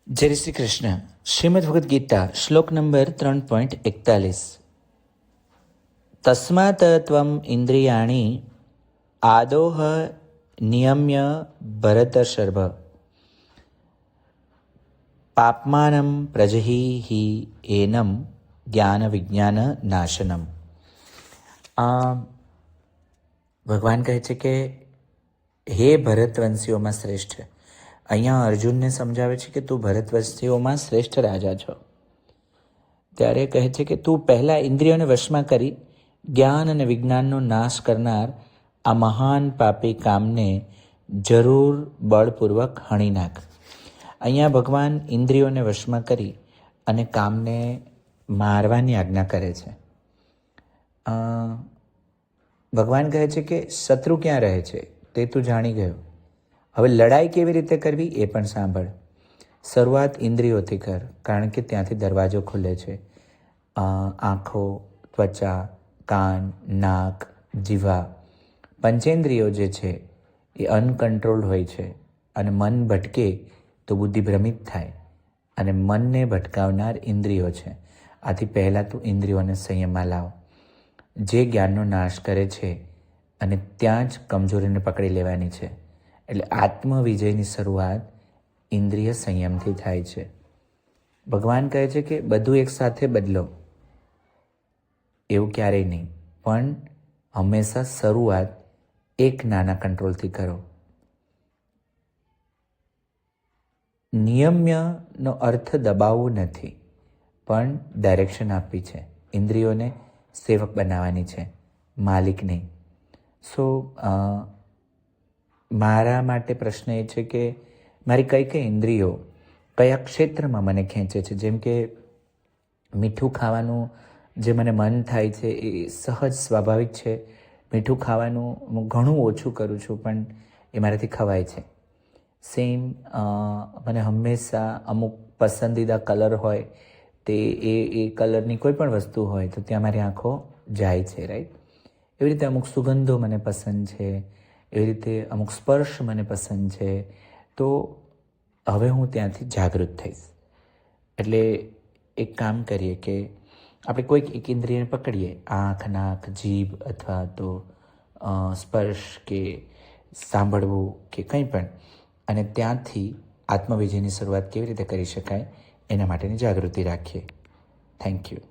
જય શ્રી કૃષ્ણ. શ્રીમદ ભગવદ્ ગીતા શ્લોક number 3.41. તસ્માત ત્વમ ઇન્દ્રિયાણિ આદોહ નિયમ્ય ભરતશર્ભ પાપમાનમ પ્રજહિ annum જ્ઞાન વિજ્ઞાન નાશનમ. ભગવાન કહે છે કે હે ભરતવંશીઓમાં શ્રેષ્ઠ. અહીંયા અર્જુનને સમજાવે છે કે તું ભરતવંશીઓમાં શ્રેષ્ઠ રાજા છો. ત્યારે કહે છે કે તું પહેલાં ઇન્દ્રિયોને વશમાં કરી જ્ઞાન અને વિજ્ઞાનનો નાશ કરનાર આ મહાન પાપી કામને જરૂર બળપૂર્વક હણી નાખ. અહીંયા ભગવાન ઇન્દ્રિયોને વશમાં કરી અને કામને મારવાની આજ્ઞા કરે છે. ભગવાન કહે છે કે શત્રુ ક્યાં રહે છે તે તું જાણી ગયો. હવે લડાઈ કેવી રીતે કરવી એ પણ સાંભળ. શરૂઆત ઇન્દ્રિયોથી કર, કારણ કે ત્યાંથી દરવાજો ખુલે છે. આંખો, ત્વચા, કાન, નાક, જીવા, પંચેન્દ્રિયો જે છે એ અનકન્ટ્રોલ્ડ હોય છે અને મન ભટકે તો બુદ્ધિ ભ્રમિત થાય અને મનને ભટકાવનાર ઇન્દ્રિયો છે. આથી પહેલાં તું ઇન્દ્રિયોને સંયમમાં લાવ, જે જ્ઞાનનો નાશ કરે છે અને ત્યાં જ કમજોરીને પકડી લેવાની છે. એટલે આત્મવિજયની શરૂઆત ઇન્દ્રિય સંયમથી થાય છે. ભગવાન કહે છે કે બધું એકસાથે બદલો એવું ક્યારેય નહીં, પણ હંમેશા શરૂઆત એક નાના કંટ્રોલથી કરો. નિયમ્યનો અર્થ દબાવવું નથી, પણ ડાયરેક્શન આપવી છે. ઇન્દ્રિયોને સેવક બનાવવાની છે, માલિક નહીં. મારા માટે પ્રશ્ન એ છે કે મારી કઈ કઈ ઇન્દ્રિયો કયા ક્ષેત્રમાં મને ખેંચે છે. જેમ કે મીઠું ખાવાનું જે મને મન થાય છે એ સહજ સ્વાભાવિક છે. મીઠું ખાવાનું હું ઘણું ઓછું કરું છું, પણ એ મારાથી ખવાય છે. સેમ મને હંમેશા અમુક પસંદીદા કલર હોય તે એ કલરની કોઈ પણ વસ્તુ હોય તો ત્યાં મારી આંખો જાય છે, રાઈટ. એવી રીતે અમુક સુગંધો મને પસંદ છે, એવી રીતે અમુક સ્પર્શ મને પસંદ છે. તો હવે હું ત્યાંથી જાગૃત થઈશ. એટલે એક કામ કરીએ કે આપણે કોઈક એક ઇન્દ્રિયને પકડીએ, આંખ, નાક, જીભ અથવા તો સ્પર્શ કે સાંભળવું કે કંઈ પણ, અને ત્યાંથી આત્મવિજયની શરૂઆત કેવી રીતે કરી શકાય એના માટેની જાગૃતિ રાખીએ. Thank you.